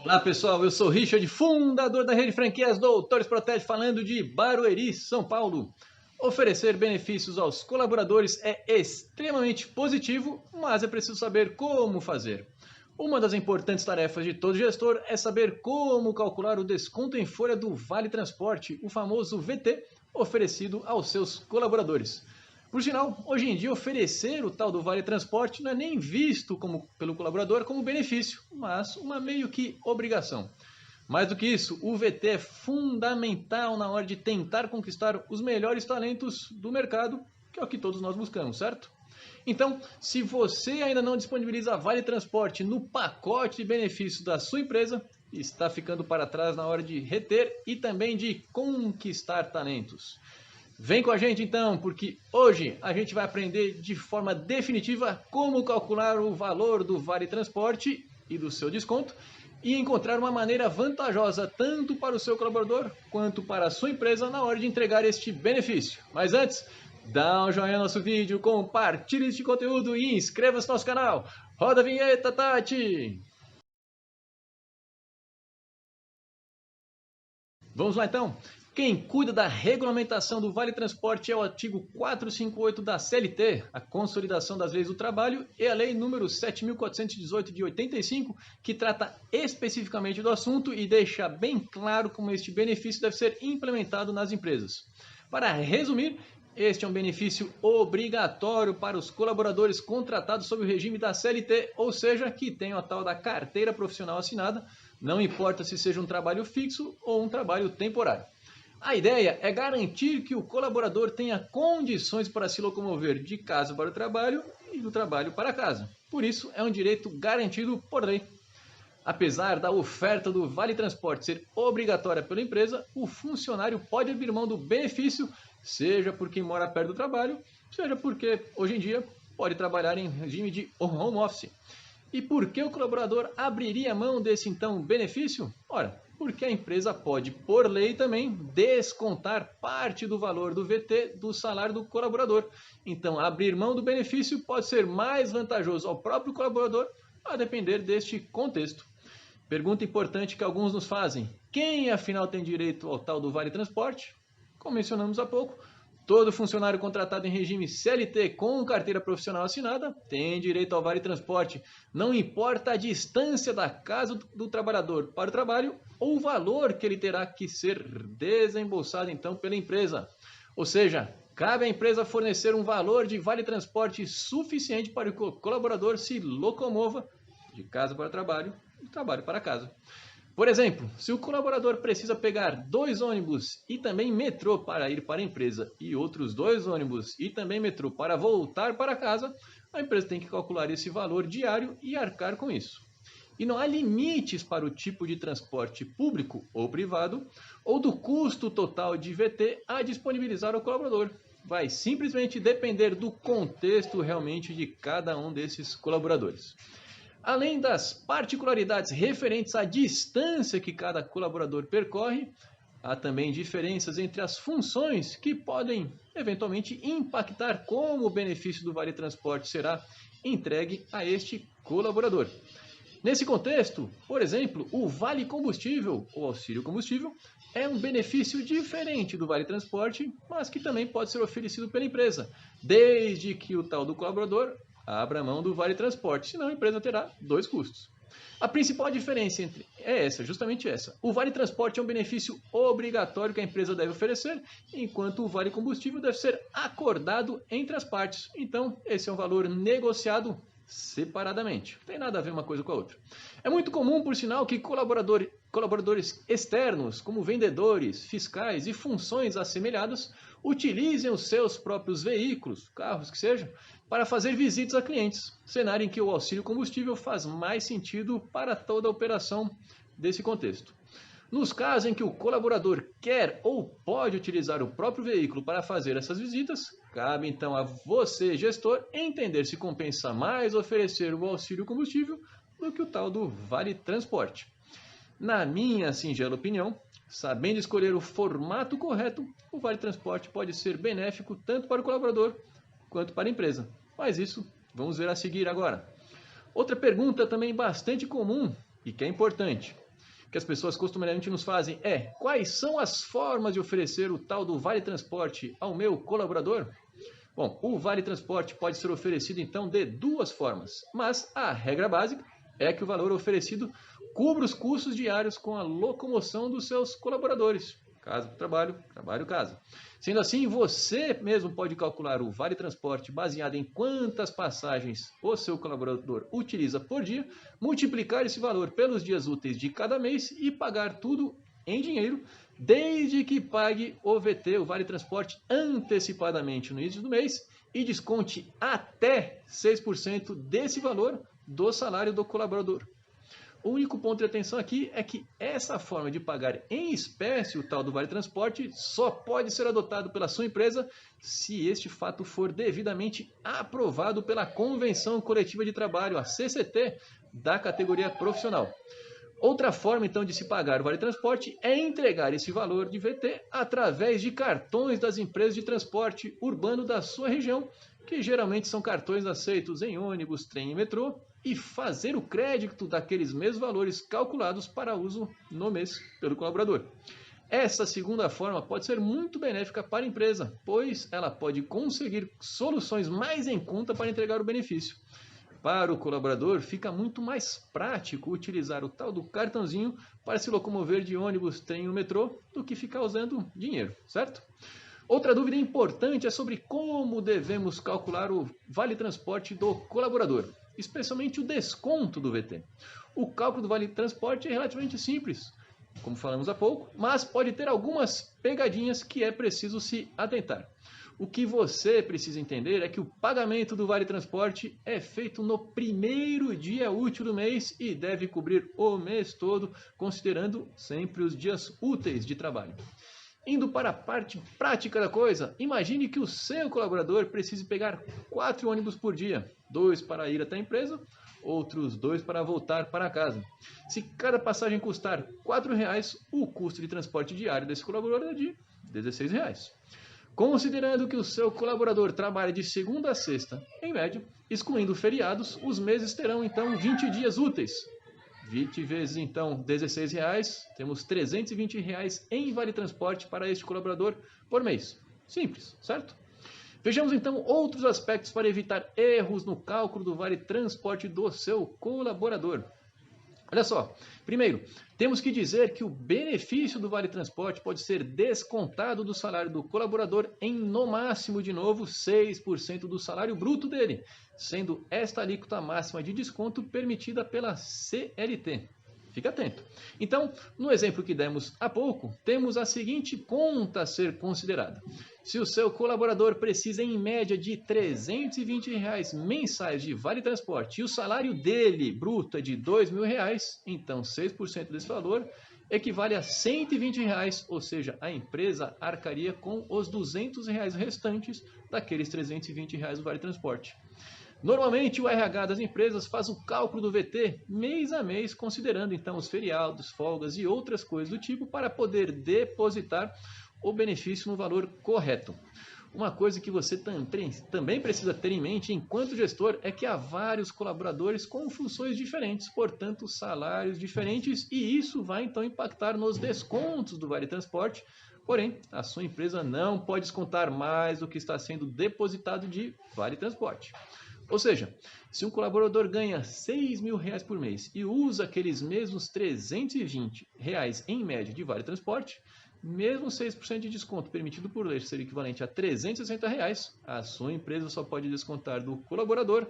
Olá pessoal, eu sou Richard, fundador da rede Franquias Doutores Protege, falando de Barueri, São Paulo. Oferecer benefícios aos colaboradores é extremamente positivo, mas é preciso saber como fazer. Uma das importantes tarefas de todo gestor é saber como calcular o desconto em folha do Vale Transporte, o famoso VT, oferecido aos seus colaboradores. Por sinal, hoje em dia oferecer o tal do Vale Transporte não é nem visto pelo colaborador como benefício, mas uma meio que obrigação. Mais do que isso, o VT é fundamental na hora de tentar conquistar os melhores talentos do mercado, que é o que todos nós buscamos, certo? Então, se você ainda não disponibiliza Vale Transporte no pacote de benefícios da sua empresa, está ficando para trás na hora de reter e também de conquistar talentos. Vem com a gente então, porque hoje a gente vai aprender de forma definitiva como calcular o valor do Vale Transporte e do seu desconto e encontrar uma maneira vantajosa tanto para o seu colaborador quanto para a sua empresa na hora de entregar este benefício. Mas antes, dá um joinha no nosso vídeo, compartilhe este conteúdo e inscreva-se no nosso canal. Roda a vinheta, Tati! Vamos lá então. Quem cuida da regulamentação do Vale Transporte é o artigo 458 da CLT, a Consolidação das Leis do Trabalho, e a Lei número 7.418 de 85, que trata especificamente do assunto e deixa bem claro como este benefício deve ser implementado nas empresas. Para resumir, este é um benefício obrigatório para os colaboradores contratados sob o regime da CLT, ou seja, que tenham a tal da carteira profissional assinada, não importa se seja um trabalho fixo ou um trabalho temporário. A ideia é garantir que o colaborador tenha condições para se locomover de casa para o trabalho e do trabalho para casa. Por isso, é um direito garantido por lei. Apesar da oferta do Vale Transporte ser obrigatória pela empresa, o funcionário pode abrir mão do benefício, seja porque mora perto do trabalho, seja porque, hoje em dia, pode trabalhar em regime de home office. E por que o colaborador abriria mão desse então benefício? Ora, porque a empresa pode, por lei também, descontar parte do valor do VT do salário do colaborador. Então, abrir mão do benefício pode ser mais vantajoso ao próprio colaborador, a depender deste contexto. Pergunta importante que alguns nos fazem: quem afinal tem direito ao tal do Vale Transporte? Como mencionamos há pouco, todo funcionário contratado em regime CLT com carteira profissional assinada tem direito ao Vale Transporte, não importa a distância da casa do trabalhador para o trabalho ou o valor que ele terá que ser desembolsado então pela empresa. Ou seja, cabe à empresa fornecer um valor de Vale Transporte suficiente para que o colaborador se locomova de casa para o trabalho e do trabalho para casa. Por exemplo, se o colaborador precisa pegar 2 ônibus e também metrô para ir para a empresa e outros 2 ônibus e também metrô para voltar para casa, a empresa tem que calcular esse valor diário e arcar com isso. E não há limites para o tipo de transporte público ou privado ou do custo total de VT a disponibilizar ao colaborador. Vai simplesmente depender do contexto realmente de cada um desses colaboradores. Além das particularidades referentes à distância que cada colaborador percorre, há também diferenças entre as funções que podem eventualmente impactar como o benefício do Vale Transporte será entregue a este colaborador. Nesse contexto, por exemplo, o Vale Combustível ou Auxílio Combustível é um benefício diferente do Vale Transporte, mas que também pode ser oferecido pela empresa, desde que o tal do colaborador abra mão do Vale Transporte, senão a empresa terá 2 custos. A principal diferença é essa, justamente essa. O Vale Transporte é um benefício obrigatório que a empresa deve oferecer, enquanto o Vale Combustível deve ser acordado entre as partes. Então, esse é um valor negociado separadamente. Não tem nada a ver uma coisa com a outra. É muito comum, por sinal, que colaboradores externos, como vendedores, fiscais e funções assemelhadas, utilizem os seus próprios veículos, carros que sejam, para fazer visitas a clientes, cenário em que o auxílio combustível faz mais sentido para toda a operação desse contexto. Nos casos em que o colaborador quer ou pode utilizar o próprio veículo para fazer essas visitas, cabe então a você, gestor, entender se compensa mais oferecer o auxílio combustível do que o tal do Vale Transporte. Na minha singela opinião, sabendo escolher o formato correto, o Vale Transporte pode ser benéfico tanto para o colaborador quanto para a empresa. Mas isso vamos ver a seguir agora. Outra pergunta também bastante comum e que é importante: que as pessoas costumeiramente nos fazem é: quais são as formas de oferecer o tal do Vale Transporte ao meu colaborador? Bom, o Vale Transporte pode ser oferecido então de duas formas, mas a regra básica é que o valor oferecido cubra os custos diários com a locomoção dos seus colaboradores. Casa para trabalho, trabalho casa. Sendo assim, você mesmo pode calcular o Vale Transporte baseado em quantas passagens o seu colaborador utiliza por dia, multiplicar esse valor pelos dias úteis de cada mês e pagar tudo em dinheiro, desde que pague o VT, o Vale Transporte, antecipadamente no início do mês e desconte até 6% desse valor do salário do colaborador. O único ponto de atenção aqui é que essa forma de pagar em espécie, o tal do Vale Transporte, só pode ser adotado pela sua empresa se este fato for devidamente aprovado pela Convenção Coletiva de Trabalho, a CCT, da categoria profissional. Outra forma, então, de se pagar o Vale Transporte é entregar esse valor de VT através de cartões das empresas de transporte urbano da sua região, que geralmente são cartões aceitos em ônibus, trem e metrô, e fazer o crédito daqueles mesmos valores calculados para uso no mês pelo colaborador. Essa segunda forma pode ser muito benéfica para a empresa, pois ela pode conseguir soluções mais em conta para entregar o benefício. Para o colaborador, fica muito mais prático utilizar o tal do cartãozinho para se locomover de ônibus, trem ou metrô do que ficar usando dinheiro, certo? Outra dúvida importante é sobre como devemos calcular o Vale Transporte do colaborador, especialmente o desconto do VT. O cálculo do Vale Transporte é relativamente simples, como falamos há pouco, mas pode ter algumas pegadinhas que é preciso se atentar. O que você precisa entender é que o pagamento do Vale Transporte é feito no primeiro dia útil do mês e deve cobrir o mês todo, considerando sempre os dias úteis de trabalho. Indo para a parte prática da coisa, imagine que o seu colaborador precise pegar 4 ônibus por dia, 2 para ir até a empresa, outros 2 para voltar para casa. Se cada passagem custar R$ 4,00, o custo de transporte diário desse colaborador é de R$ 16,00. Considerando que o seu colaborador trabalha de segunda a sexta, em média, excluindo feriados, os meses terão então 20 dias úteis. 20 vezes então R$16, temos R$320 em Vale Transporte para este colaborador por mês. Simples, certo? Vejamos então outros aspectos para evitar erros no cálculo do Vale Transporte do seu colaborador. Olha só, primeiro, temos que dizer que o benefício do Vale Transporte pode ser descontado do salário do colaborador em, no máximo, de novo, 6% do salário bruto dele, sendo esta alíquota máxima de desconto permitida pela CLT. Fique atento. Então, no exemplo que demos há pouco, temos a seguinte conta a ser considerada. Se o seu colaborador precisa, em média, de R$ 320 mensais de Vale Transporte e o salário dele, bruto, é de R$ 2.000, então 6% desse valor equivale a R$ 120, ou seja, a empresa arcaria com os R$ 200 restantes daqueles R$ 320 do Vale Transporte. Normalmente, o RH das empresas faz o cálculo do VT mês a mês, considerando então os feriados, folgas e outras coisas do tipo para poder depositar o benefício no valor correto. Uma coisa que você também precisa ter em mente enquanto gestor é que há vários colaboradores com funções diferentes, portanto salários diferentes, e isso vai então impactar nos descontos do Vale Transporte. Porém, a sua empresa não pode descontar mais do que está sendo depositado de Vale Transporte. Ou seja, se um colaborador ganha R$ 6.000 por mês e usa aqueles mesmos R$ 320 em média de Vale Transporte, mesmo 6% de desconto permitido por lei ser equivalente a R$ 360, a sua empresa só pode descontar do colaborador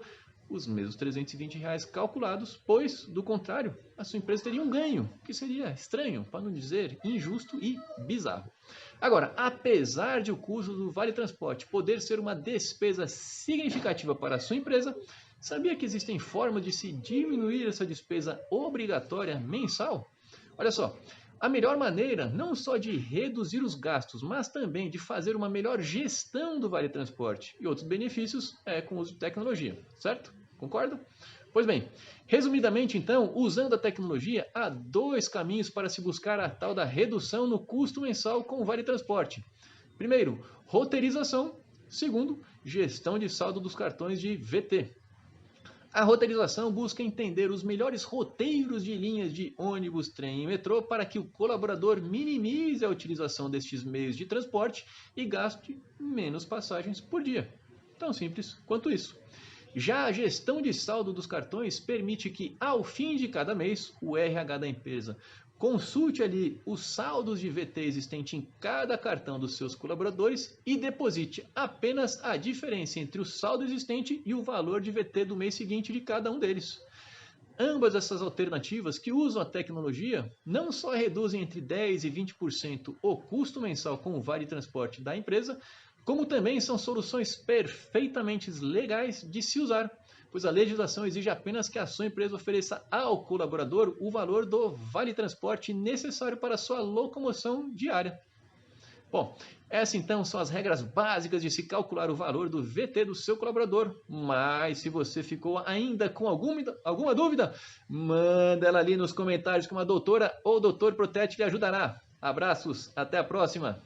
os mesmos R$ 320 calculados, pois, do contrário, a sua empresa teria um ganho, que seria estranho, para não dizer injusto e bizarro. Agora, apesar de o custo do Vale Transporte poder ser uma despesa significativa para a sua empresa, sabia que existem formas de se diminuir essa despesa obrigatória mensal? Olha só, a melhor maneira não só de reduzir os gastos, mas também de fazer uma melhor gestão do Vale Transporte e outros benefícios é com o uso de tecnologia, certo? Concorda? Pois bem, resumidamente então, usando a tecnologia, há 2 caminhos para se buscar a tal da redução no custo mensal com o Vale Transporte. Primeiro, roteirização. Segundo, gestão de saldo dos cartões de VT. A roteirização busca entender os melhores roteiros de linhas de ônibus, trem e metrô para que o colaborador minimize a utilização destes meios de transporte e gaste menos passagens por dia. Tão simples quanto isso. Já a gestão de saldo dos cartões permite que, ao fim de cada mês, o RH da empresa consulte ali os saldos de VT existente em cada cartão dos seus colaboradores e deposite apenas a diferença entre o saldo existente e o valor de VT do mês seguinte de cada um deles. Ambas essas alternativas que usam a tecnologia não só reduzem entre 10% e 20% o custo mensal com o vale transporte da empresa, como também são soluções perfeitamente legais de se usar, pois a legislação exige apenas que a sua empresa ofereça ao colaborador o valor do vale transporte necessário para a sua locomoção diária. Bom, essas então são as regras básicas de se calcular o valor do VT do seu colaborador, mas se você ficou ainda com alguma dúvida, manda ela ali nos comentários que uma doutora ou doutor Protete lhe ajudará. Abraços, até a próxima!